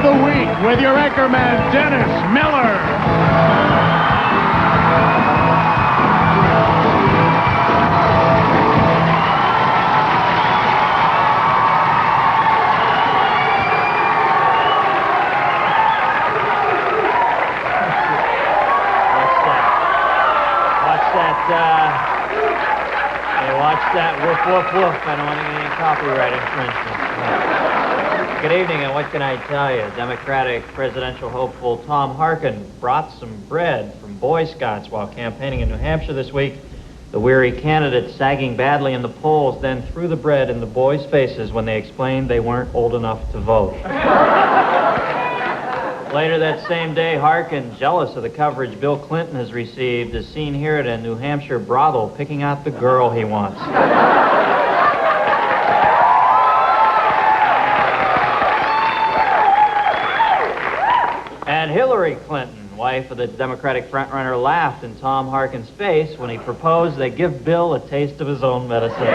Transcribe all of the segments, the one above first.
the week with your anchorman, Dennis Miller. Watch that woof, woof, woof. I don't want to get any copyright infringement. Good evening, and what can I tell you? Democratic presidential hopeful Tom Harkin brought some bread from Boy Scouts while campaigning in New Hampshire this week. The weary candidate, sagging badly in the polls, then threw the bread in the boys' faces when they explained they weren't old enough to vote. Later that same day, Harkin, jealous of the coverage Bill Clinton has received, is seen here at a New Hampshire brothel picking out the girl he wants. And Hillary Clinton, wife of the Democratic frontrunner, laughed in Tom Harkin's face when he proposed they give Bill a taste of his own medicine.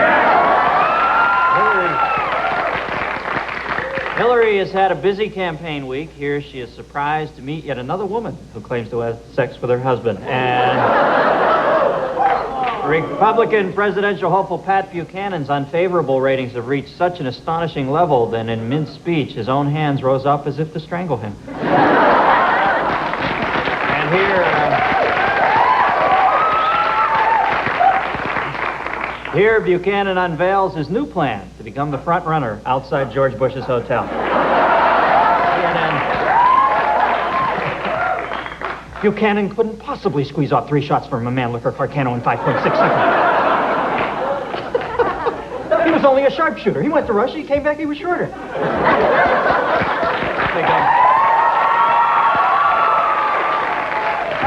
Hillary has had a busy campaign week. Here she is surprised to meet yet another woman who claims to have sex with her husband. And Republican presidential hopeful Pat Buchanan's unfavorable ratings have reached such an astonishing level that in mid-speech his own hands rose up as if to strangle him. And here Buchanan unveils his new plan to become the front runner outside George Bush's hotel. Buchanan couldn't possibly squeeze off 3 shots from a Mannlicher Carcano in 5.6 seconds. He was only a sharpshooter. He went to Russia, he came back, he was shorter.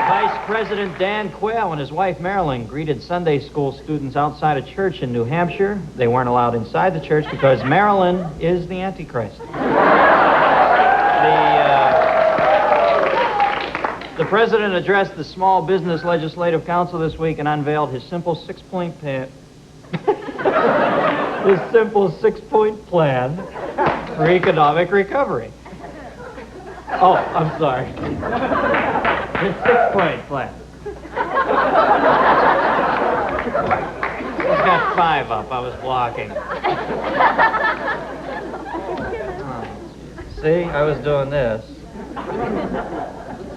Vice President Dan Quayle and his wife Marilyn greeted Sunday school students outside a church in New Hampshire. They weren't allowed inside the church because Marilyn is the Antichrist. The president addressed the Small Business Legislative Council this week and unveiled his simple six-point plan for economic recovery. Oh, I'm sorry. His 6-point plan. He's got 5 up. I was blocking. Oh, see, I was doing this.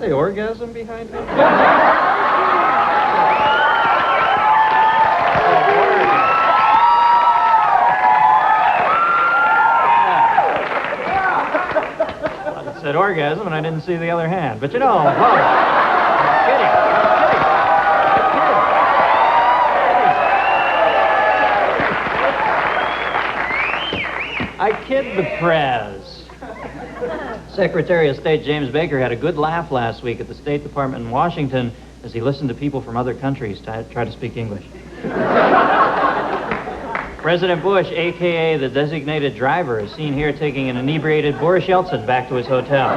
Say orgasm behind me? I said orgasm and I didn't see the other hand. But you know, I'm kidding. I kid the prez. Secretary of State James Baker had a good laugh last week at the State Department in Washington as he listened to people from other countries try to speak English. President Bush, a.k.a. the designated driver, is seen here taking an inebriated Boris Yeltsin back to his hotel.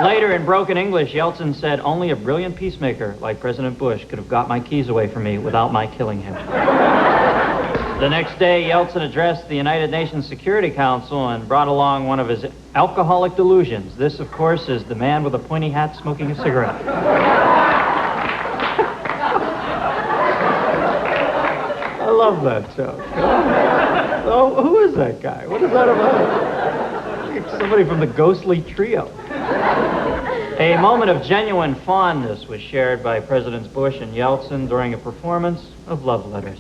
Later, in broken English, Yeltsin said, "Only a brilliant peacemaker like President Bush could have got my keys away from me without my killing him." The next day, Yeltsin addressed the United Nations Security Council and brought along one of his alcoholic delusions. This, of course, is the man with a pointy hat smoking a cigarette. I love that joke. Oh, who is that guy? What is that about? It's somebody from the Ghostly Trio. A moment of genuine fondness was shared by Presidents Bush and Yeltsin during a performance of Love Letters.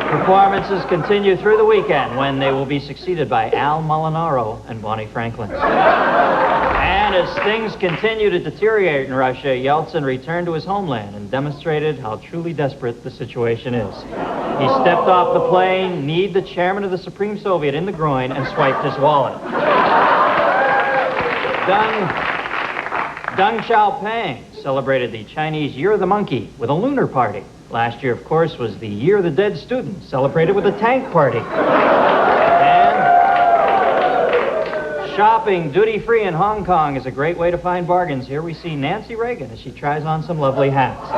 Performances continue through the weekend when they will be succeeded by Al Molinaro and Bonnie Franklin. And as things continue to deteriorate in Russia, Yeltsin returned to his homeland and demonstrated how truly desperate the situation is. He stepped off the plane, kneed the chairman of the Supreme Soviet in the groin, and swiped his wallet. Deng Xiaoping celebrated the Chinese Year of the Monkey with a lunar party. Last year, of course, was the Year of the Dead Student, celebrated with a tank party. And shopping duty-free in Hong Kong is a great way to find bargains. Here we see Nancy Reagan as she tries on some lovely hats.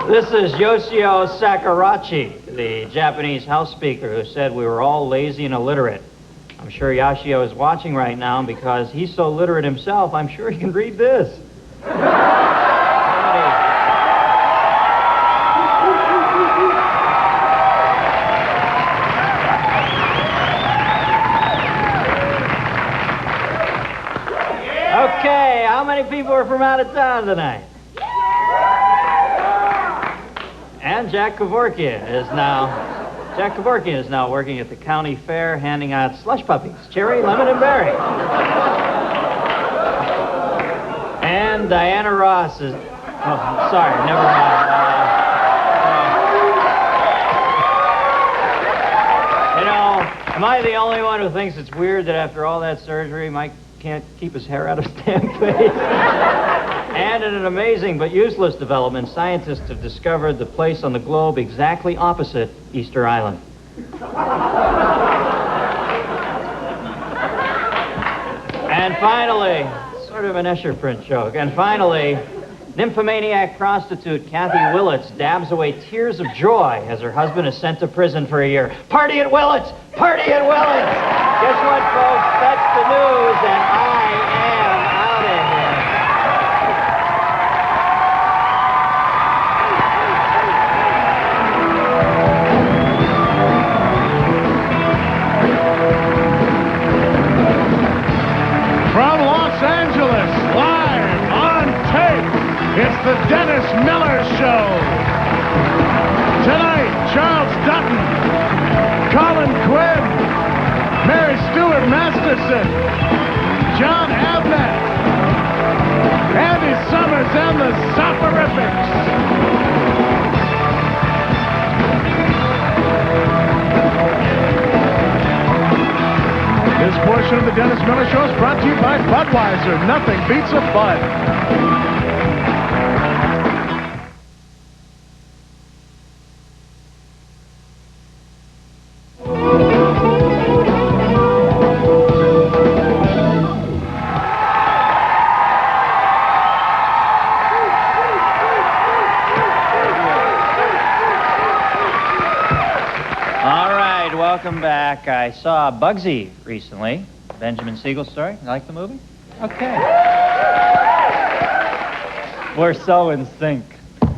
This is Yoshio Sakurachi, the Japanese House Speaker, who said we were all lazy and illiterate. I'm sure Yoshio is watching right now, and because he's so literate himself, I'm sure he can read this. Okay, how many people are from out of town tonight? And Jack Kevorkian is now working at the county fair handing out slush puppies, cherry, lemon, and berry. And Diana Ross is... Oh, sorry, never mind. Am I the only one who thinks it's weird that after all that surgery, Mike can't keep his hair out of his damn face? And in an amazing but useless development, scientists have discovered the place on the globe exactly opposite Easter Island. And finally, sort of an Escher print joke, and finally, nymphomaniac prostitute Kathy Willits dabs away tears of joy as her husband is sent to prison for a year. Party at Willits! Party at Willits! Guess what, folks? That's the news, and I am out of here. From Los Angeles, live on tape, it's the Dennis Miller Show. Tonight, Charles Dutton, Colin Quinn, Mary Stuart Masterson, Jon Avnet, Andy Summers, and the Soporifics. This portion of the Dennis Miller Show is brought to you by Budweiser. Nothing beats a Bud. Welcome back. I saw Bugsy recently. Benjamin Siegel's story. You like the movie? Okay. We're so in sync.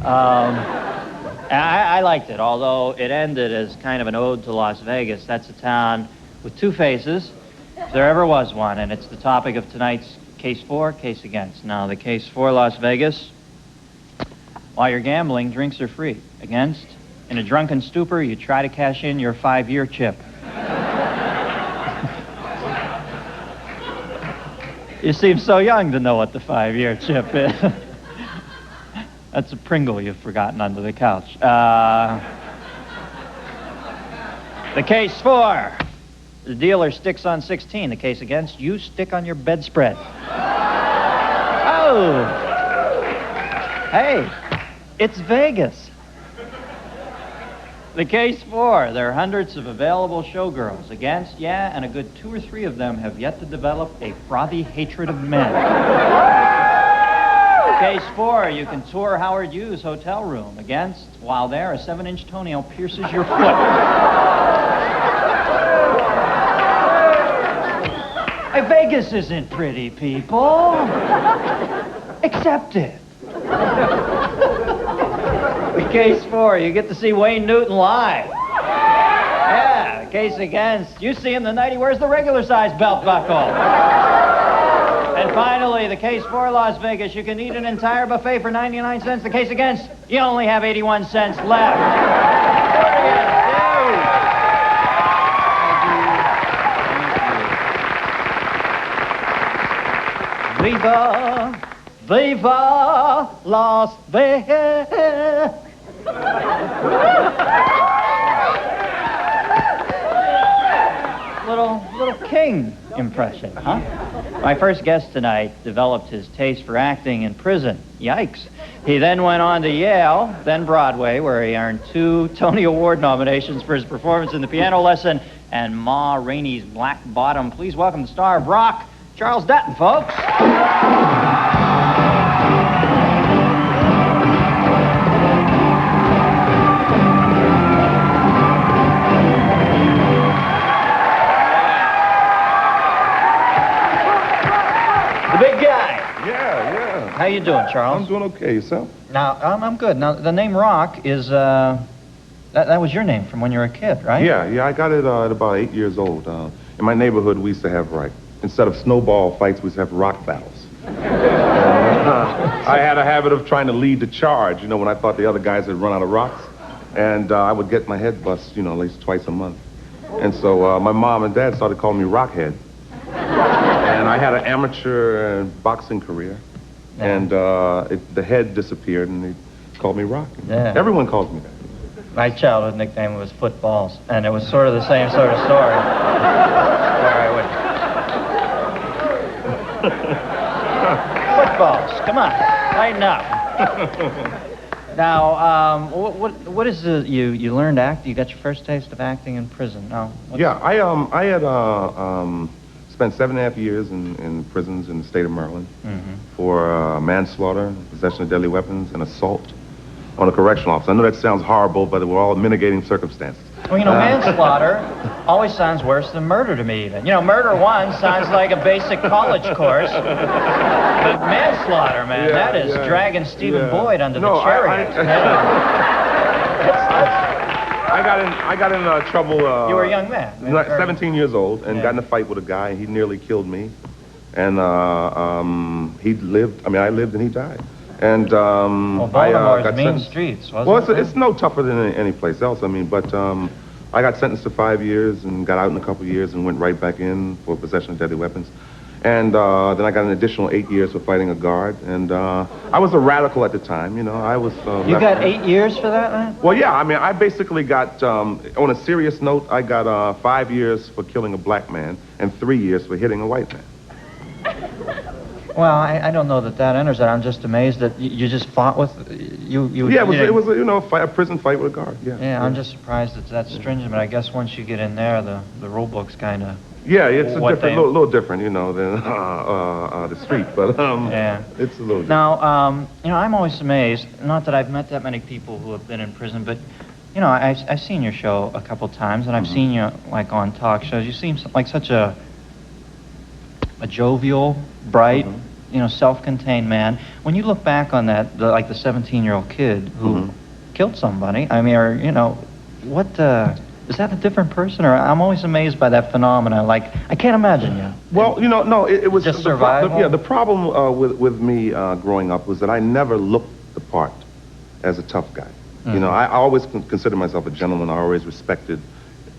I liked it, although it ended as kind of an ode to Las Vegas. That's a town with two faces, if there ever was one, and it's the topic of tonight's Case For, Case Against. Now, the case for Las Vegas, while you're gambling, drinks are free. Against, in a drunken stupor, you try to cash in your 5-year chip. You seem so young to know what the 5-year chip is. That's a Pringle you've forgotten under the couch. The case for, the dealer sticks on 16. The case against, you stick on your bedspread. Oh! Hey, it's Vegas. The case for, there are hundreds of available showgirls. Against, yeah, and a good 2 or 3 of them have yet to develop a frothy hatred of men. Case for, you can tour Howard Hughes' hotel room. Against, while there, a 7-inch toenail pierces your foot. Hey, Vegas isn't pretty, people. Accept it. The case for, you get to see Wayne Newton live. Yeah, the case against, you see him the night he wears the regular size belt buckle. And finally, the case for Las Vegas, you can eat an entire buffet for 99 cents. The case against, you only have 81 cents left. Viva, viva Las Vegas. Little King impression, huh? My first guest tonight developed his taste for acting in prison. Yikes. He then went on to Yale, then Broadway, where he earned 2 Tony Award nominations for his performance in The Piano Lesson and Ma Rainey's Black Bottom. Please welcome the star of Rock, Charles Dutton, folks. How you doing, Charles? I'm doing okay. Yourself? Now, I'm good. Now, the name Rock is, that was your name from when you were a kid, right? Yeah, I got it at about 8 years old. In my neighborhood, we used to have, instead of snowball fights, we used to have rock battles. I had a habit of trying to lead the charge, when I thought the other guys had run out of rocks. And I would get my head bust, at least twice a month. And so my mom and dad started calling me Rockhead. And I had an amateur boxing career. Yeah. And the head disappeared, and they called me Rock. Yeah. Everyone calls me that. My childhood nickname was Footballs, and it was sort of the same sort of story. Where I would... Footballs, come on, lighten up. Now, what is it you learned act? You got your first taste of acting in prison? No. Yeah, I had spent 7.5 years in prisons in the state of Maryland for manslaughter, possession of deadly weapons, and assault on a correctional officer. I know that sounds horrible, but we're all mitigating circumstances. Well, manslaughter always sounds worse than murder to me, even. Murder one sounds like a basic college course. But manslaughter, man, that is dragging Stephen Boyd under the chariot. I got in trouble. You were a young man. 17 years old, and got in a fight with a guy. He nearly killed me. And he lived, I lived and he died. And Baltimore's got mean sentenced. streets, wasn't it? It's no tougher than any place else. But I got sentenced to 5 years and got out in a couple of years and went right back in for possession of deadly weapons. And then I got an additional 8 years for fighting a guard. And I was a radical at the time, I was... You got 8 years for that, man? Well, yeah, I basically got, on a serious note, I got 5 years for killing a black man and 3 years for hitting a white man. Well, I don't know that enters that. I'm just amazed that you just fought with you. Yeah, it was a prison fight with a guard. Yeah. I'm just surprised it's that stringent. But I guess once you get in there, the rule book's kind of. Yeah, it's a little different, than the street, but it's a little different. Now, I'm always amazed. Not that I've met that many people who have been in prison, but I've seen your show a couple times, and I've seen you on talk shows. You seem like such a jovial, bright. Self-contained man. When you look back on that, the 17-year-old kid who killed somebody, what, is that a different person? Or I'm always amazed by that phenomenon. I can't imagine you. Well, no, it was... Just survival? The problem with me growing up was that I never looked the part as a tough guy. I always considered myself a gentleman. I always respected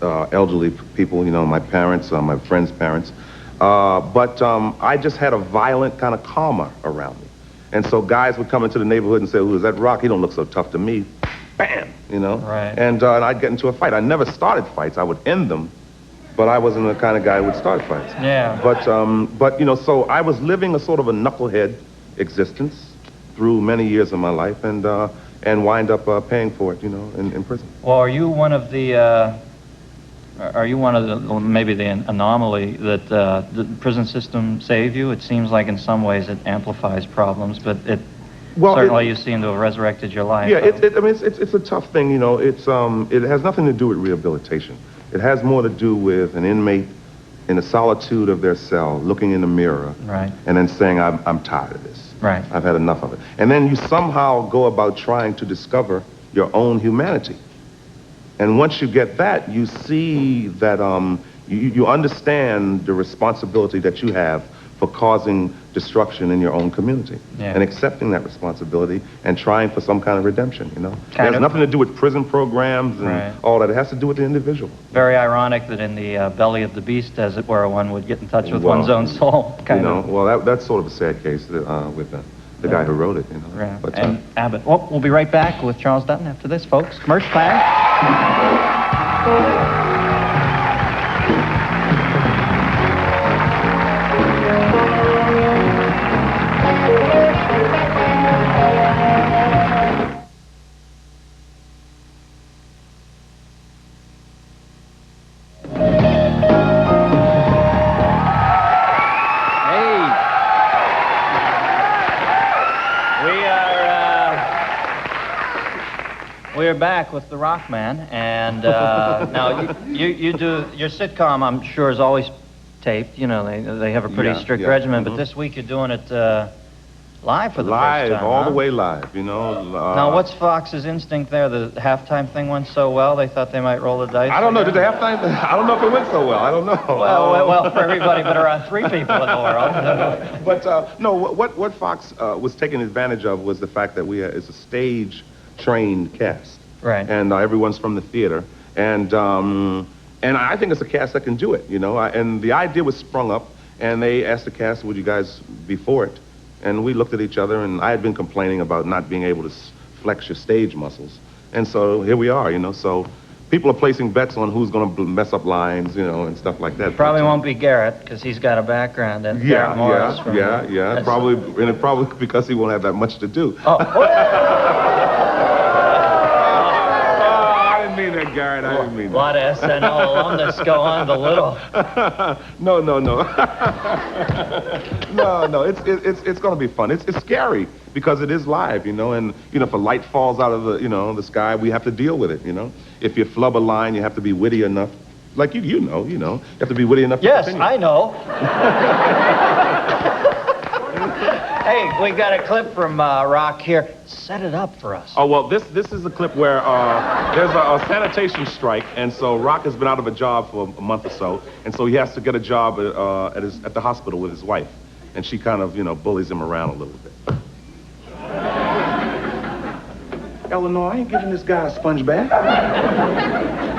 elderly people, my parents, my friends' parents. But I just had a violent kind of karma around me. And so guys would come into the neighborhood and say, "Who is that Rock? He don't look so tough to me." Bam! Right. And I'd get into a fight. I never started fights. I would end them, but I wasn't the kind of guy who would start fights. Yeah. But so I was living a sort of a knucklehead existence through many years of my life and wind up paying for it, in prison. Well, are you one of the... maybe the anomaly that the prison system saved you? It seems like in some ways it amplifies problems, but certainly you seem to have resurrected your life. Yeah, it's a tough thing, it has nothing to do with rehabilitation. It has more to do with an inmate in the solitude of their cell, looking in the mirror, right, and then saying, I'm tired of this. Right. I've had enough of it. And then you somehow go about trying to discover your own humanity. And once you get that, you see that you understand the responsibility that you have for causing destruction in your own community. Yeah. And accepting that responsibility and trying for some kind of redemption, It has nothing to do with prison programs and all that. It has to do with the individual. Very ironic that in the belly of the beast, as it were, one would get in touch with one's own soul. Well, that's sort of a sad case with the guy who wrote it, Yeah. But, and Abbott. Well, we'll be right back with Charles Dutton after this, folks. Commercial time. We're back with the Rockman, and now you do your sitcom. I'm sure is always taped. They have a pretty strict regimen, but this week you're doing it Live for the live, first time, all huh? the way live, you know. Now, what's Fox's instinct there? The halftime thing went so well, they thought they might roll the dice? I don't know. again? Did the halftime? I don't know if it went so well. I don't know. Well, for everybody but around 3 people in the world. But no, what Fox was taking advantage of was the fact that it's a stage-trained cast, Right. and everyone's from the theater, and I think it's a cast that can do it, you know. And the idea was sprung up, and they asked the cast, "Would you guys be for it?" And we looked at each other, and I had been complaining about not being able to flex your stage muscles, and so here we are, you know. So people are placing bets on who's going to mess up lines, you know, and stuff like that. Probably won't be Garrett, because he's got a background in Garrett Morris. Yeah. Probably because he won't have that much to do. Oh. I didn't mean that, Garrett. I didn't mean A that. lot of SNL alumnus go on the little. No. No. It's going to be fun. It's scary because it is live, you know. And you know, if a light falls out of the sky, we have to deal with it, you know. If you flub a line, you have to be witty enough, like you know, you have to be witty enough. Yes, to continue. I know. Hey, we got a clip from Rock here. Set it up for us. Oh, well, this is a clip where there's a sanitation strike, and so Rock has been out of a job for a month or so, and so he has to get a job at the hospital with his wife, and she kind of, bullies him around a little bit. Eleanor, I ain't giving this guy a sponge bath.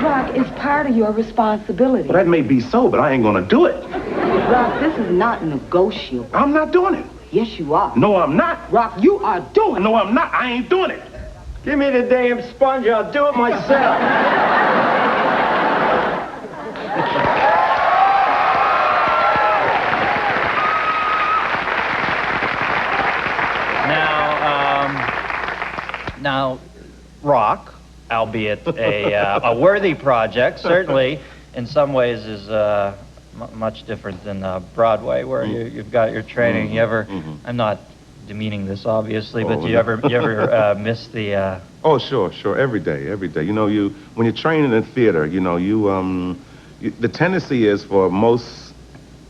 Rock, it's part of your responsibility. Well, that may be so, but I ain't gonna do it. Rock, this is not negotiable. I'm not doing it. Yes, you are. No, I'm not. Rock, you are doing it. No, I'm not. I ain't doing it. Give me the damn sponge, I'll do it myself. Now, Rock, albeit a worthy project, certainly in some ways is much different than Broadway, where you've got your training. I'm not demeaning this, obviously, but do you ever miss the... Oh, sure. Every day. You know, when you're training in theater, the tendency is for most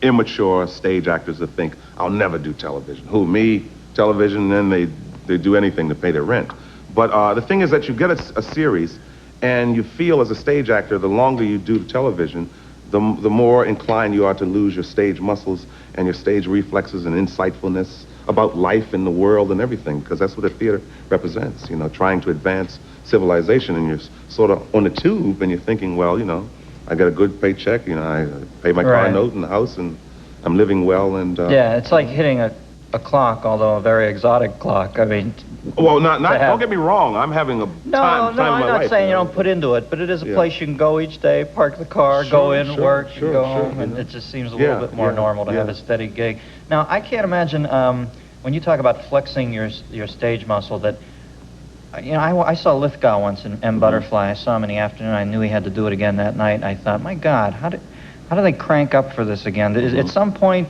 immature stage actors to think, I'll never do television. Who, me? Television, then they do anything to pay their rent. But the thing is that you get a series, and you feel as a stage actor, the longer you do television, the more inclined you are to lose your stage muscles and your stage reflexes and insightfulness about life and the world and everything, because that's what the theater represents, trying to advance civilization, and you're sort of on the tube, and you're thinking, well, I got a good paycheck, I pay my car note and the house, and I'm living well, and... Yeah, it's like hitting a clock, although a very exotic clock. I mean... Well, don't get me wrong, I'm having a time of my life. No, I'm not saying you don't put into it, but it is a place you can go each day, park the car, go in, work, go home, and it just seems a little bit more normal to have a steady gig. Now, I can't imagine, when you talk about flexing your stage muscle, that, I saw Lithgow once in M. Butterfly. I saw him in the afternoon. I knew he had to do it again that night, and I thought, my God, how do they crank up for this again? At some point,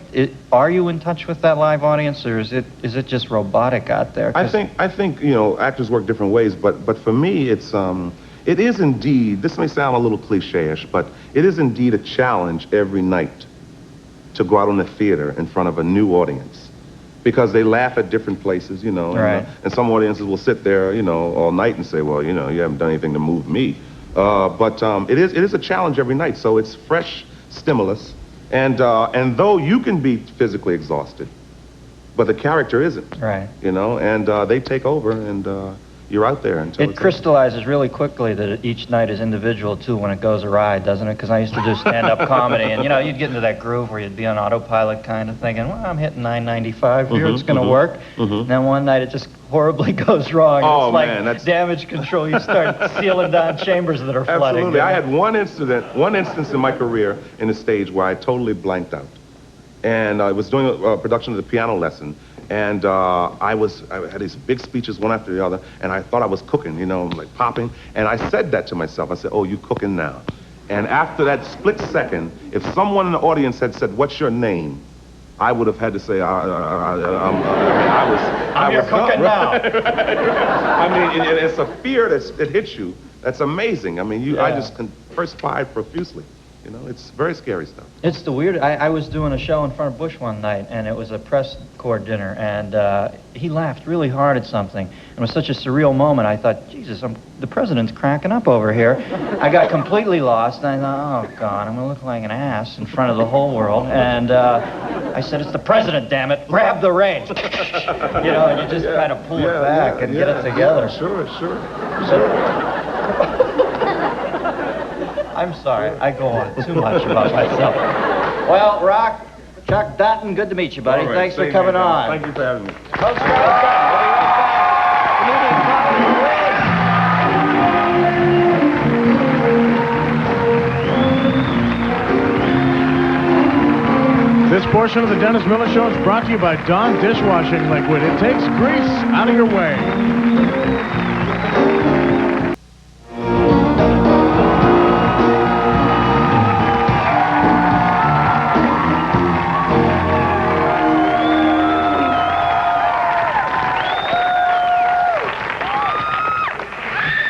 are you in touch with that live audience, or is it just robotic out there? I think actors work different ways, but for me, it is indeed, this may sound a little cliche-ish, but it is indeed a challenge every night to go out on the theater in front of a new audience, because they laugh at different places, Right. And some audiences will sit there, all night and say, well, you haven't done anything to move me. But it is a challenge every night, so it's fresh stimulus, and though you can be physically exhausted, but the character isn't. Right. And they take over, and you're out there until it crystallizes really quickly that each night is individual too when it goes awry, doesn't it? Because I used to do stand-up comedy, and you'd get into that groove where you'd be on autopilot, kind of thinking, well, I'm hitting 995 here, it's going to work. And then one night it just horribly goes wrong. Oh, it's like man, that's damage control. You start sealing down chambers that are flooding. Absolutely. I had one instance in my career in the stage where I totally blanked out, and I was doing a production of The Piano Lesson. And I had these big speeches one after the other, and I thought I was cooking, like popping. And I said that to myself. I said, oh, you cooking now. And after that split second, if someone in the audience had said, what's your name? I would have had to say, I'm cooking now. I mean, it's a fear that hits you. That's amazing. I mean, I just perspired profusely. You know, it's very scary stuff. It's the weird. I was doing a show in front of Bush one night, and it was a press corps dinner, and he laughed really hard at something. It was such a surreal moment. I thought, Jesus, the president's cracking up over here. I got completely lost, and I thought, oh, God, I'm going to look like an ass in front of the whole world. And I said, it's the president, damn it. Grab the reins. You know, and you just kind of pull it back and get it together. Sure. I'm sorry, I go on too much about myself. Well, Rock, Chuck Dutton, good to meet you, buddy. All right, Thanks for same coming here, on. Thank you for having me. Coach Charles Dutton, we'll be right back. This portion of the Dennis Miller Show is brought to you by Dawn Dishwashing Liquid. It takes grease out of your way.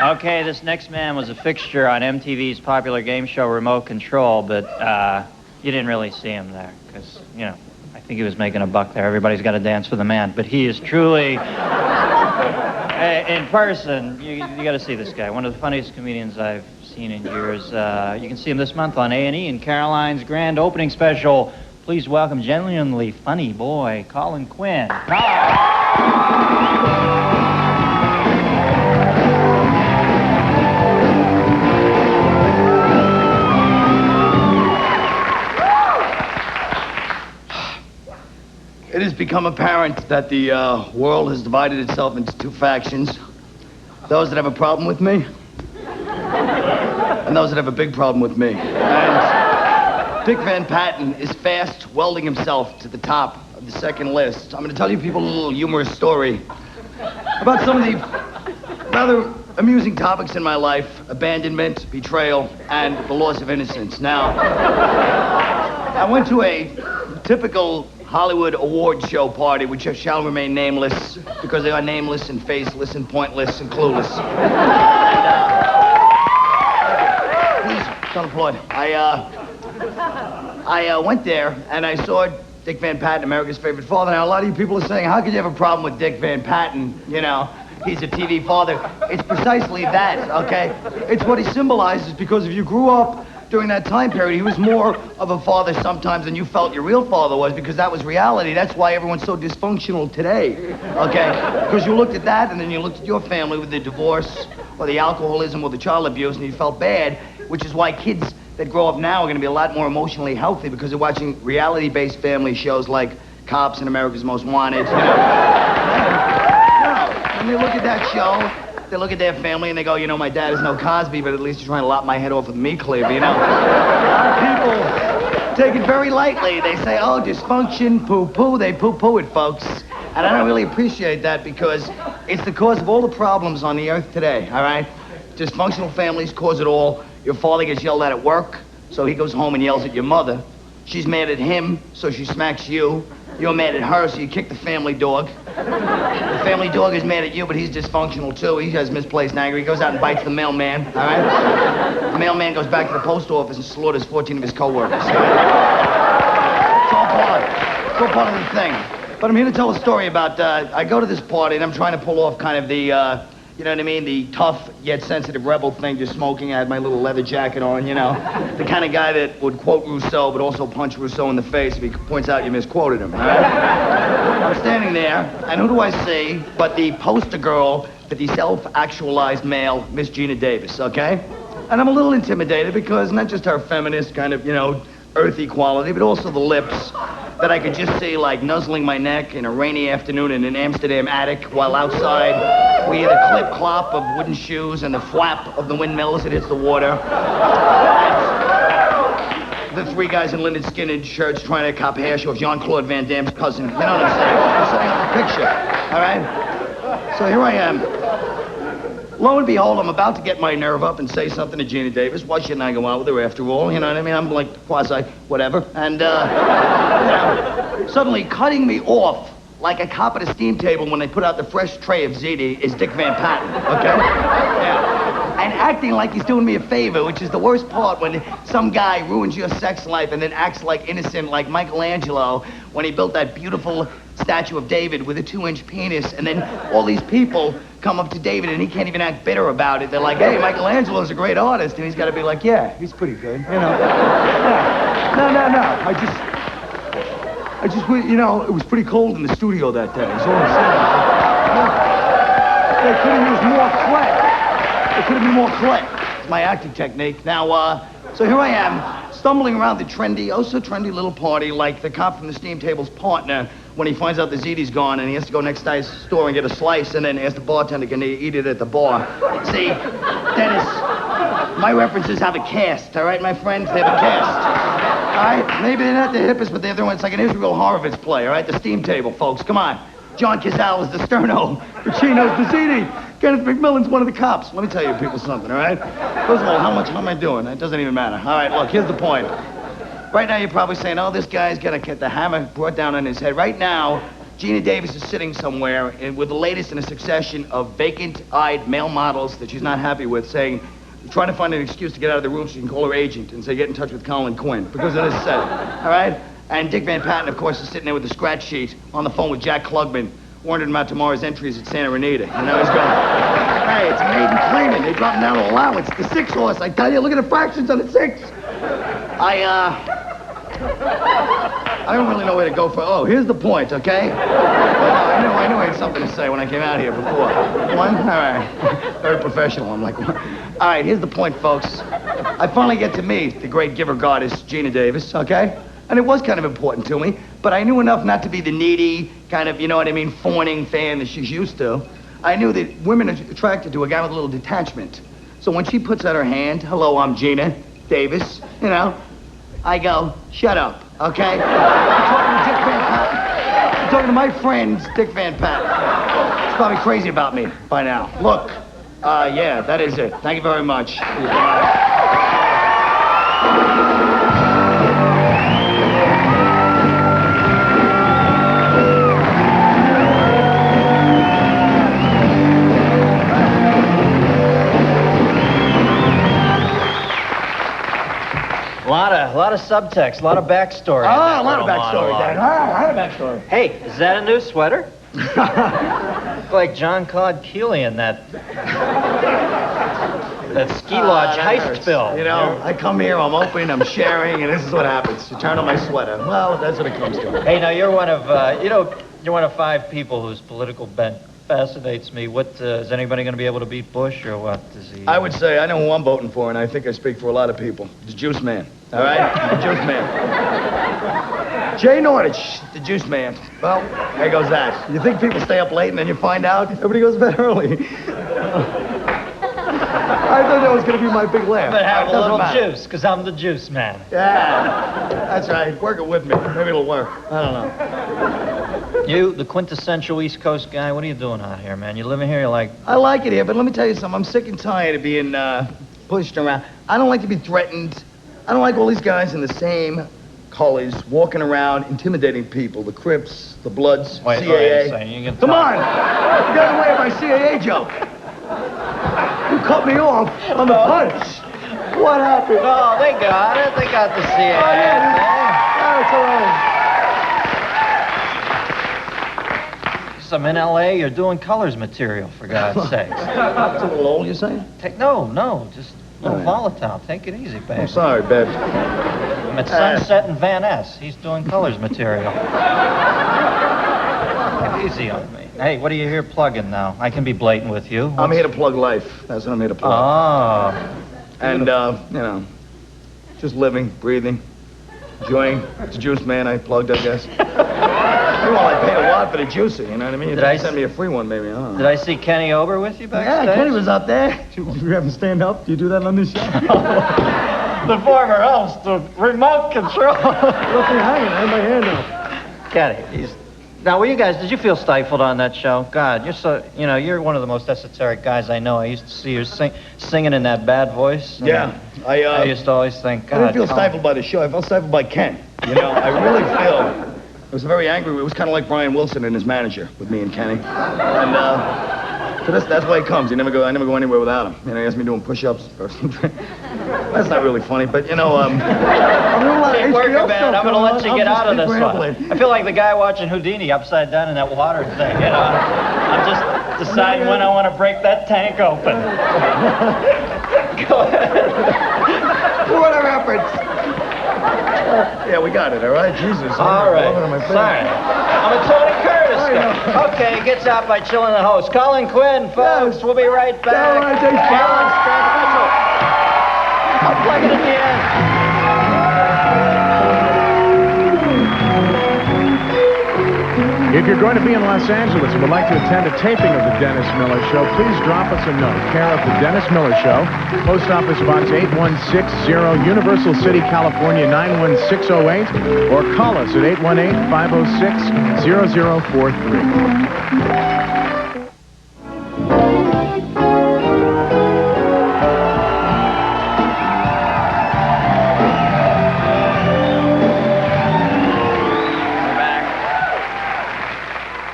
Okay, this next man was a fixture on MTV's popular game show Remote Control, but you didn't really see him there because, you know, I think he was making a buck there. Everybody's got to dance for the man, but he is truly, in person, you got to see this guy. One of the funniest comedians I've seen in years. You can see him this month on A&E in Caroline's grand opening special. Please welcome genuinely funny boy, Colin Quinn. It has become apparent that the world has divided itself into two factions. Those that have a problem with me, and those that have a big problem with me. And Dick Van Patten is fast welding himself to the top of the second list. I'm going to tell you people a little humorous story about some of the rather amusing topics in my life: abandonment, betrayal, and the loss of innocence. Now, I went to a typical Hollywood award show party, which shall remain nameless because they are nameless and faceless and pointless and clueless. And, please don't applaud. I went there and I saw Dick Van Patten, America's favorite father. Now, a lot of you people are saying, how could you have a problem with Dick Van Patten? You know, he's a TV father. It's precisely that, okay? It's what he symbolizes, because if you grew up during that time period, he was more of a father sometimes than you felt your real father was, because that was reality. That's why everyone's so dysfunctional today, okay? Because you looked at that, and then you looked at your family with the divorce, or the alcoholism, or the child abuse, and you felt bad, which is why kids that grow up now are going to be a lot more emotionally healthy, because they're watching reality-based family shows like Cops and America's Most Wanted, you know? And they look at that show, they look at their family and they go, you know, my dad is no Cosby, but at least he's trying to lop my head off with me clear, you know? People take it very lightly. They say, oh, dysfunction, poo-poo. They poo-poo it, folks. And I don't really appreciate that, because it's the cause of all the problems on the earth today, all right? Dysfunctional families cause it all. Your father gets yelled at work, so he goes home and yells at your mother. She's mad at him, so she smacks you. You're mad at her, so you kick the family dog. The family dog is mad at you, but he's dysfunctional too. He has misplaced anger. He goes out and bites the mailman, all right? The mailman goes back to the post office and slaughters 14 of his coworkers. It's all part. It's all part of the thing. But I'm here to tell a story about, I go to this party and I'm trying to pull off kind of the, you know what I mean? The tough yet sensitive rebel thing, just smoking. I had my little leather jacket on, you know? The kind of guy that would quote Rousseau, but also punch Rousseau in the face if he points out you misquoted him, all right? I'm standing there, and who do I see but the poster girl for the self-actualized male, Miss Gina Davis, okay? And I'm a little intimidated because not just her feminist kind of, you know, earthy quality, but also the lips that I could just see, like, nuzzling my neck in a rainy afternoon in an Amsterdam attic, while outside we hear the clip-clop of wooden shoes and the flap of the windmill as it hits the water. And the three guys in linen skinned shirts trying to cop hash off Jean-Claude Van Damme's cousin. You know what I'm saying? I'm setting up the picture, all right? So here I am. Lo and behold, I'm about to get my nerve up and say something to Gina Davis. Why shouldn't I go out with her after all? You know what I mean? I'm like quasi-whatever. And, you know, suddenly cutting me off like a cop at a steam table when they put out the fresh tray of ziti is Dick Van Patten, okay? Yeah. and acting like he's doing me a favor, which is the worst part when some guy ruins your sex life and then acts like innocent, like Michelangelo when he built that beautiful statue of David with a 2-inch penis, and then all these people come up to David and he can't even act bitter about it. They're like, hey, Michelangelo's a great artist, and he's got to be like, yeah, he's pretty good, you know. Yeah. No. I just, you know, it was pretty cold in the studio that day. That's all I'm saying. They could have used more clay. It could have been more clay. It's my acting technique. Now, so here I am, stumbling around the trendy, oh so trendy little party, like the cop from the steam table's partner when he finds out the ziti's gone and he has to go next guy's store and get a slice and then ask the bartender, can they eat it at the bar? See, Dennis, my references have a cast, all right, my friends? They have a cast. All right? Maybe they're not the hippest, but they're the ones. It's like an Israel Horovitz play, all right? The steam table, folks. Come on. John Cazale is the sterno. Pacino's the ziti. Kenneth McMillan's one of the cops. Let me tell you people something, all right? First of all, how am I doing? It doesn't even matter. All right, look, here's the point. Right now, you're probably saying, oh, this guy's got to get the hammer brought down on his head. Right now, Gina Davis is sitting somewhere with the latest in a succession of vacant-eyed male models that she's not happy with, saying, trying to find an excuse to get out of the room so she can call her agent and say, get in touch with Colin Quinn, because of this set, all right? And Dick Van Patten, of course, is sitting there with the scratch sheet on the phone with Jack Klugman, warning him about tomorrow's entries at Santa Anita. And now he's going, hey, it's maiden claiming. They dropped him down to allowance. The 6 horse, I tell you, look at the fractions on the 6. I don't really know where to go for, oh, here's the point, okay? Well, I knew I had something to say when I came out here before. One? All right. Very professional. I'm like, what? All right, here's the point, folks. I finally get to meet the great giver goddess, Gina Davis, okay? And it was kind of important to me, but I knew enough not to be the needy, kind of, you know what I mean, fawning fan that she's used to. I knew that women are attracted to a guy with a little detachment. So when she puts out her hand, hello, I'm Gina Davis, you know, I go, shut up, okay? I'm talking to Dick Van Patten. I'm talking to my friend, Dick Van Patten. He's probably crazy about me by now. Look, yeah, that is it. Thank you very much. A lot of subtext, a lot of backstory. Oh, a lot of backstory, Dad. A lot of backstory. Hey, is that a new sweater? Like John Claude Keely in that ski lodge heist film. You know, I come here, I'm open, I'm sharing, and this is what happens. You turn on my sweater. Well, that's what it comes to. Hey, now you're one of, you're one of 5 people whose political bent fascinates me. What, is anybody going to be able to beat Bush, or what? Is he... I would say I know who I'm voting for, and I think I speak for a lot of people. The Juice Man, all right? The Juice Man. Jay Nordich, the Juice Man. Well, there goes that. You think people stay up late and then you find out? Everybody goes to bed early. I thought that was going to be my big laugh. But have a little juice, because I'm the Juice Man. Yeah, that's right. Work it with me. Maybe it'll work. I don't know. You, the quintessential East Coast guy, what are you doing out here, man? You living here, you're like... I like it here, but let me tell you something. I'm sick and tired of being pushed around. I don't like to be threatened. I don't like all these guys in the same colors walking around intimidating people. The Crips, the Bloods, CAA. Come on! You got away with my CAA joke. You cut me off on the punch. What happened? Oh, they got it. They got the CAA. Oh, yeah. That's all right. I'm in L.A., you're doing colors material, for God's sakes. It's a little old, you saying? No, just a little volatile. Take it easy, baby. I'm sorry, babe. I'm at Sunset and Van Ness. He's doing colors material. Take it easy on me. Hey, what are you here plugging now? I can be blatant with you. I'm here to plug life. That's what I'm here to plug. Oh. And, you know, just living, breathing, enjoying. It's a Juice Man I plugged, I guess. Well, I paid a lot for the juicer, you know what I mean? You did send me a free one, maybe, huh? Did I see Kenny Ober with you backstage? Yeah, Kenny was up there. Do you have him stand up? Do you do that on this show? The former host of Remote Control. Left me hanging. I had my hand up. Kenny, now, were you guys, did you feel stifled on that show? God, you're so, you know, you're one of the most esoteric guys I know. I used to see you singing in that bad voice. Yeah. I used to always think, God. I didn't feel stifled by the show. I felt stifled by Ken. You know, I really feel... I was very angry. It was kind of like Brian Wilson and his manager with me and Kenny. And So that's why he comes. I never go anywhere without him. You know, he has me doing push-ups or something. That's not really funny, but you know, Keep working, man. I'm gonna let you get out of this one. I feel like the guy watching Houdini upside down in that water thing, you know. I'm just deciding when I want to break that tank open. Go ahead. What our efforts. Yeah, we got it, all right? Jesus. All right. Sorry. I'm a Tony Curtis guy. Okay, gets out by chilling the host. Colin Quinn, folks. We'll be right back. All right, thanks, Colin, special. I'll plug it at the end. If you're going to be in Los Angeles and would like to attend a taping of The Dennis Miller Show, please drop us a note. Care of The Dennis Miller Show, Post Office Box 8160, Universal City, California 91608, or call us at 818-506-0043.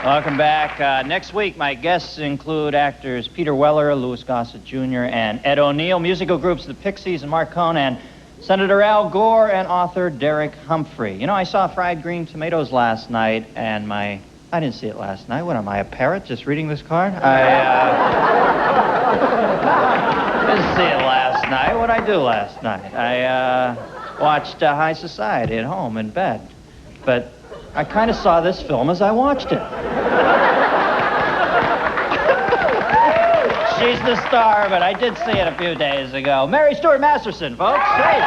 Welcome back. Next week, my guests include actors Peter Weller, Louis Gossett Jr., and Ed O'Neill, musical groups The Pixies and Marcone, and Senator Al Gore and author Derek Humphrey. You know, I saw Fried Green Tomatoes last night, and I didn't see it last night. What am I, a parrot just reading this card? I didn't see it last night. What'd I do last night? I watched High Society at home in bed. But I kind of saw this film as I watched it. She's the star, but I did see it a few days ago. Mary Stuart Masterson, folks. Hey.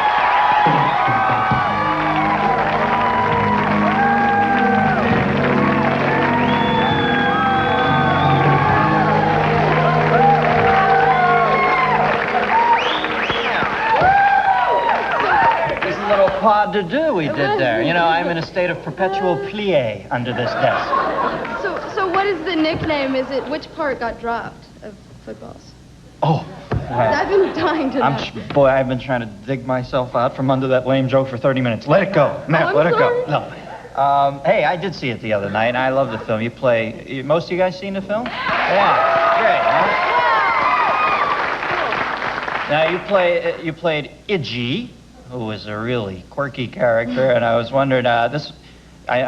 This is a little pas de deux we did there. You know, I'm in a state of perpetual plie under this desk. So what is the nickname? Is it, which part got dropped of footballs? Oh. I've been dying to know. Boy, I've been trying to dig myself out from under that lame joke for 30 minutes. Let it go. Matt, let it go. No. Hey, I did see it the other night, and I love the film. Most of you guys seen the film? Yeah. Great, huh? Now, you played Iggy, who was a really quirky character, and I was wondering, I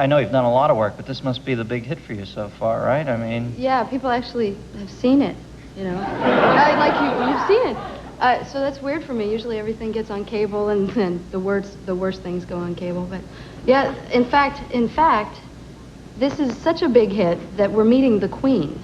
know you've done a lot of work, but this must be the big hit for you so far, right? I mean... Yeah, people actually have seen it, you know. You've seen it. So that's weird for me. Usually everything gets on cable, and then the worst things go on cable. But yeah, in fact, this is such a big hit that we're meeting the Queen.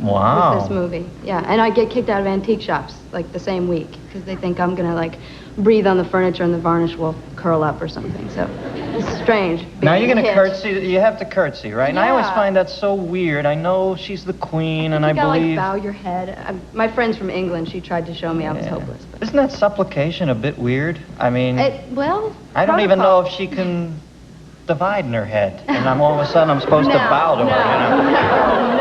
Wow. With this movie. Yeah, and I get kicked out of antique shops like the same week because they think I'm gonna like breathe on the furniture and the varnish will curl up or something. So it's strange. Now you're gonna curtsy. You have to curtsy, right? And I always find that so weird. I know she's the Queen, and I believe. You gotta like bow your head. My friend's from England. She tried to show me I was hopeless. But... Isn't that supplication a bit weird? I mean, well, I don't even know if she can divide in her head, and all of a sudden I'm supposed to bow to her. You know? No.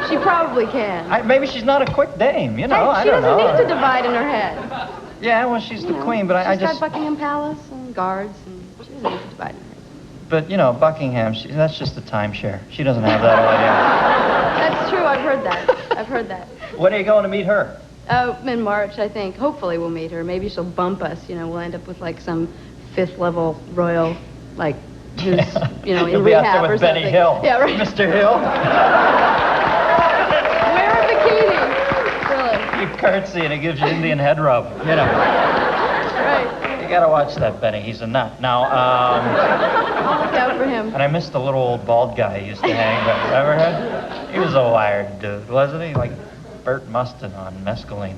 She probably can. Maybe she's not a quick dame, you know. She doesn't need to divide in her head. Yeah, well, she's the Queen, but I just... She's got Buckingham Palace and guards, and she doesn't need to divide in her head. But, you know, Buckingham, that's just the timeshare. She doesn't have that all idea. That's true, I've heard that. When are you going to meet her? In March, I think. Hopefully we'll meet her. Maybe she'll bump us, you know. We'll end up with, like, some fifth-level royal, like, who's, you know, in rehab or something. Benny Hill. Yeah, right. Mr. Hill. You curtsy and it gives you Indian head rub, you know. Right. You gotta watch that, Benny. He's a nut. Now, I'll look out for him. And I miss the little old bald guy he used to hang with. Ever heard? He was a wired dude, wasn't he? Like Burt Mustin on mescaline.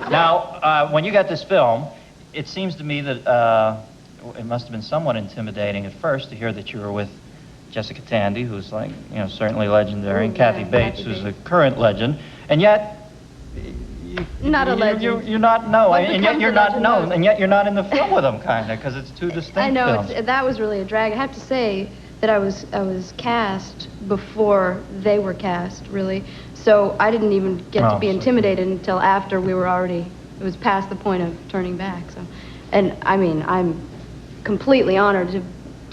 Now, when you got this film, it seems to me that it must have been somewhat intimidating at first to hear that you were with Jessica Tandy, who's like, you know, certainly legendary, and Kathy Bates, who's a current legend, and yet not a legend. You're not and yet you're not known, and yet you're not in the film with them, kind of, because it's two distinct films. I know that was really a drag. I have to say that I was cast before they were cast, really. So I didn't even get to be intimidated until after we were already. It was past the point of turning back. So, and I mean, I'm completely honored to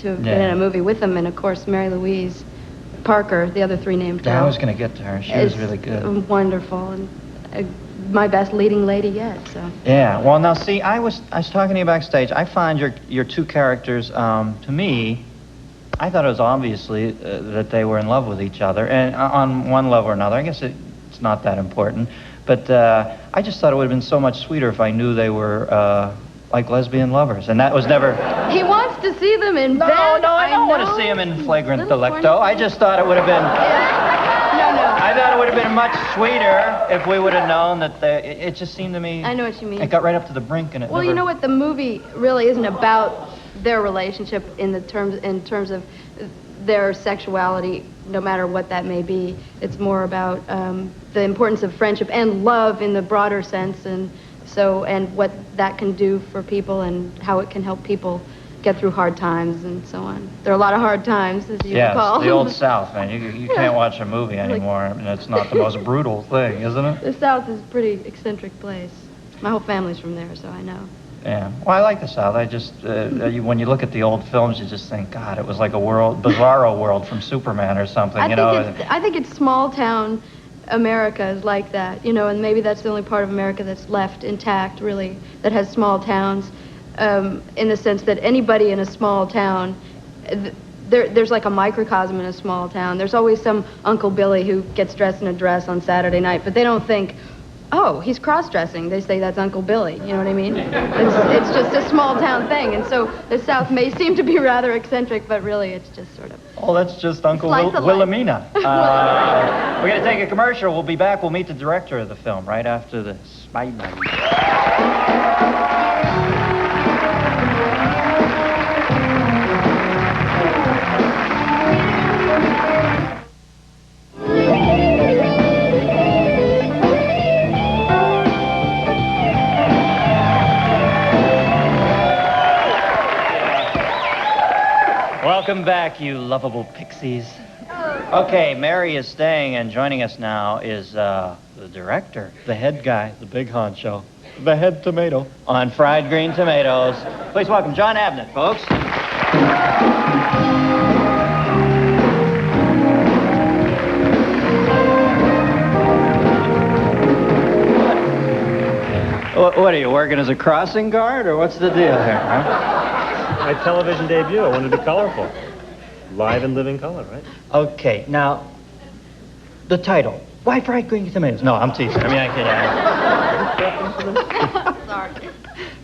have been in a movie with them, and of course Mary Louise Parker, the other three named girl. Yeah, I was going to get to her. She was is really good. Wonderful, and my best leading lady yet. So. Yeah. Well, now see, I was talking to you backstage. I find your two characters, to me, I thought it was obviously that they were in love with each other, and on one level or another. I guess it's not that important, but I just thought it would have been so much sweeter if I knew they were like lesbian lovers, and that was never. He wants to see them in bed. No, I don't want to see them in flagrant delicto. I just thought it would have been. No. I thought it would have been much sweeter if we would have known that it just seemed to me. I know what you mean. It got right up to the brink, and it. Well, never... you know what? The movie really isn't about their relationship in terms of their sexuality, no matter what that may be. It's more about the importance of friendship and love in the broader sense, and what that can do for people and how it can help people get through hard times and so on. There are a lot of hard times, as you recall. Yes, the old South, man. You can't watch a movie anymore. I mean, it's not the most brutal thing, isn't it? The South is a pretty eccentric place. My whole family's from there, so I know. Yeah. Well, I like the South. I just, when you look at the old films, you just think, God, it was like a world, bizarro world from Superman or something, I think it's small town America is like that, and maybe that's the only part of America that's left intact, really, that has small towns, in the sense that anybody in a small town, there's like a microcosm in a small town. There's always some Uncle Billy who gets dressed in a dress on Saturday night, but they don't think, oh, he's cross-dressing. They say that's Uncle Billy, you know what I mean? It's just a small town thing, and so the South may seem to be rather eccentric, but really it's just sort of... Oh, that's just Uncle Wilhelmina. We're going to take a commercial. We'll be back. We'll meet the director of the film right after this. Bye. Welcome back, you lovable pixies. Okay, Mary is staying, and joining us now is the director, the head guy, the big honcho, the head tomato on Fried Green Tomatoes. Please welcome Jon Avnet, folks. What are you, working as a crossing guard, or what's the deal here, huh? My television debut, I wanted to be colorful. Live and living color, right? Okay, now, the title. Why Fried Green Tomatoes? No, I'm teasing. I mean, I can't. Sorry.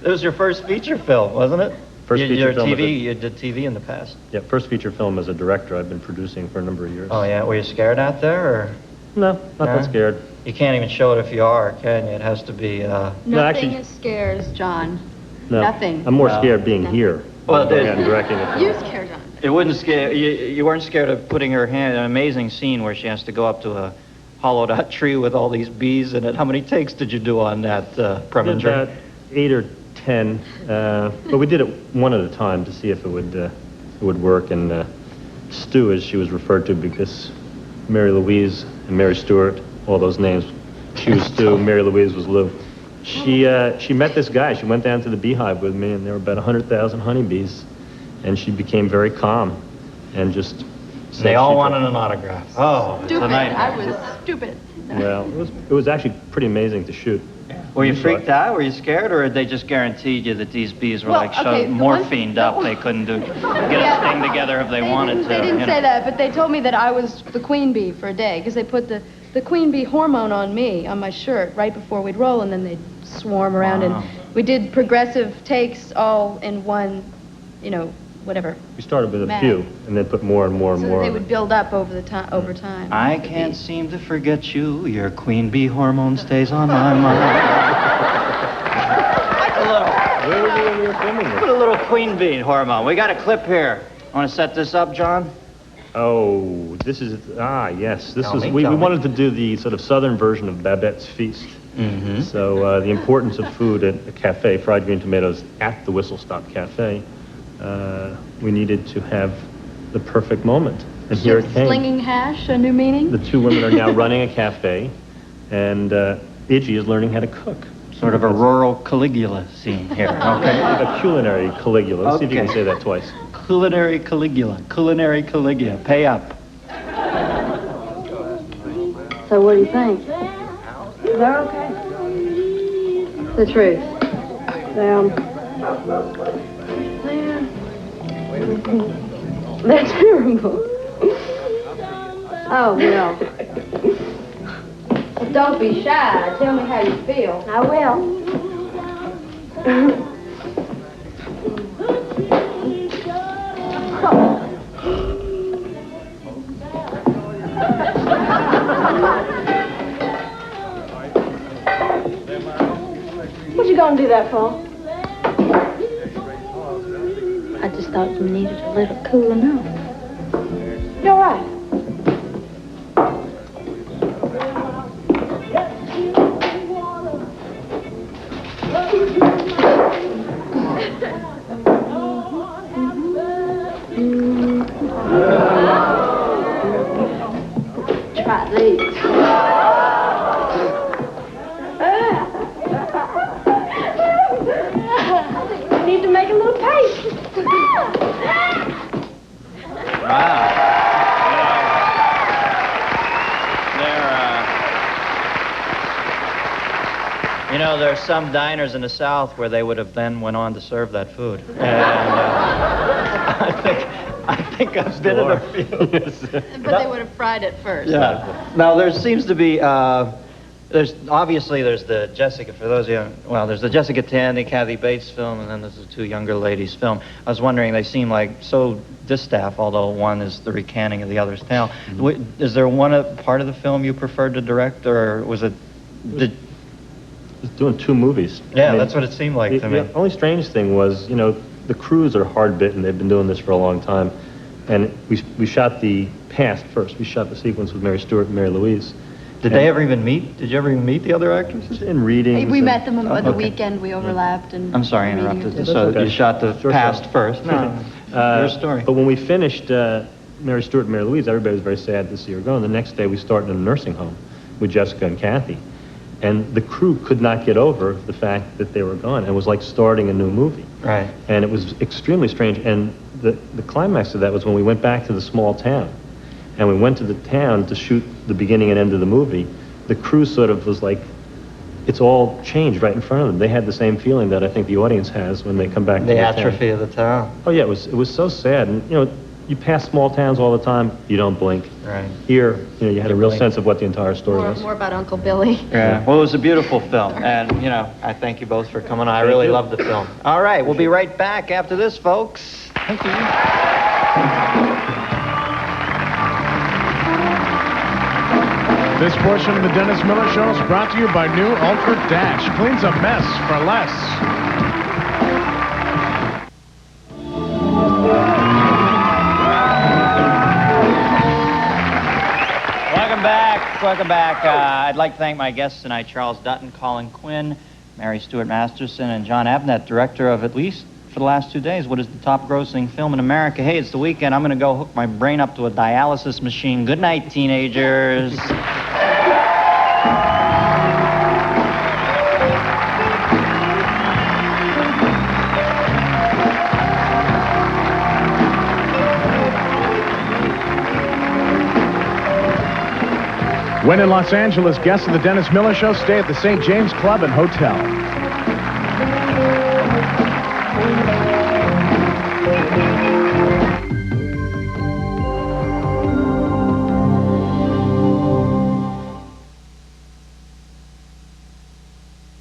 It was your first feature film, wasn't it? First feature film. You did TV in the past. Yeah, first feature film as a director I've been producing for a number of years. Oh, yeah? Were you scared out there, or? No, not that scared. You can't even show it if you are, can you? It has to be, Nothing scares John. No, Nothing. I'm more scared being here. Well, and directing it. You scare John. It wouldn't scare you. Weren't scared of putting her hand in an amazing scene where she has to go up to a hollowed out tree with all these bees in it. How many takes did you do on that premature? About 8 or 10, but we did it one at a time to see if it would work. And Stu, as she was referred to, because Mary Louise and Mary Stuart, all those names, she was Stu, Mary Louise was Lou. She met this guy. She went down to the beehive with me, and there were about 100,000 honeybees, and she became very calm, and just. They all wanted an autograph. Oh, stupid! I was stupid. Well, it was actually pretty amazing to shoot. Were you freaked out? Were you scared, or did they just guaranteed you that these bees were morphined up? They couldn't get a sting together if they wanted to. They didn't say that, but they told me that I was the queen bee for a day because they put the queen bee hormone on me, on my shirt, right before we'd roll, and then they'd swarm around. Wow. And we did progressive takes all in one, whatever. We started with a few, and then put more and more and more. So they would build up over time. I can't seem to forget you. Your queen bee hormone stays on my mind. Where were we filming this? Put a little queen bee hormone. We got a clip here. Want to set this up, John? Oh, this is yes. We wanted to do the sort of southern version of Babette's Feast. Mm-hmm. So the importance of food at a cafe, Fried Green Tomatoes, at the Whistle Stop Cafe. We needed to have the perfect moment, and here it came. Slinging hash, a new meaning? The two women are now running a cafe, and Iggy is learning how to cook. Sort of a rural Caligula scene here, okay? A culinary Caligula. Let's see if you can say that twice. Culinary Caligula. Culinary Caligula. Pay up. So what do you think? They're okay. The truth. They're terrible. Oh, well. Don't be shy. Tell me how you feel. I will. What you gonna do that for? I just thought you needed a little cooling off. You're right. Try these. Need to make a little paste. Wow. You know, there are some diners in the South where they would have then went on to serve that food. And I think I've been in a few. But they would have fried it first. Yeah. Now, there seems to be, there's the Jessica, for those of you, well, there's the Jessica Tandy, Kathy Bates film, and then there's the two younger ladies film. I was wondering, they seem like so distaff, although one is the recanting of the other's tale. Is there one part of the film you preferred to direct, or was it... Doing two movies. Yeah, I mean, that's what it seemed like to me. The only strange thing was, you know, the crews are hard bitten. They've been doing this for a long time. And we shot the past first. We shot the sequence with Mary Stuart and Mary Louise. Did they ever even meet? Did you ever even meet the other actresses? In readings. We met them on the weekend. We overlapped. And I'm sorry, I interrupted. So okay. you shot the past first. No, your story. But when we finished Mary Stuart and Mary Louise, everybody was very sad to see her go. And the next day we started in a nursing home with Jessica and Kathy. And the crew could not get over the fact that they were gone. It was like starting a new movie. Right. And it was extremely strange. And the climax of that was when we went back to the small town. And we went to the town to shoot the beginning and end of the movie. The crew sort of was like, it's all changed right in front of them. They had the same feeling that I think the audience has when they come back to the town. The atrophy of the town. Oh yeah, it was so sad. And you know, you pass small towns all the time, you don't blink. Right. Here, you know, you had a real sense of what the entire story was. More about Uncle Billy. Yeah. Well, it was a beautiful film, and you know, I thank you both for coming on. I really loved the film. All right, we'll be right back after this, folks. Thank you. This portion of the Dennis Miller Show is brought to you by new Ultra Dash. Cleans a mess for less. Welcome back. I'd like to thank my guests tonight, Charles Dutton, Colin Quinn, Mary Stuart Masterson, and Jon Avnet, director of, at least for the last 2 days, what is the top grossing film in America. Hey, it's the weekend. I'm going to go hook my brain up to a dialysis machine. Good night, teenagers. When in Los Angeles, guests of the Dennis Miller Show stay at the St. James Club and Hotel.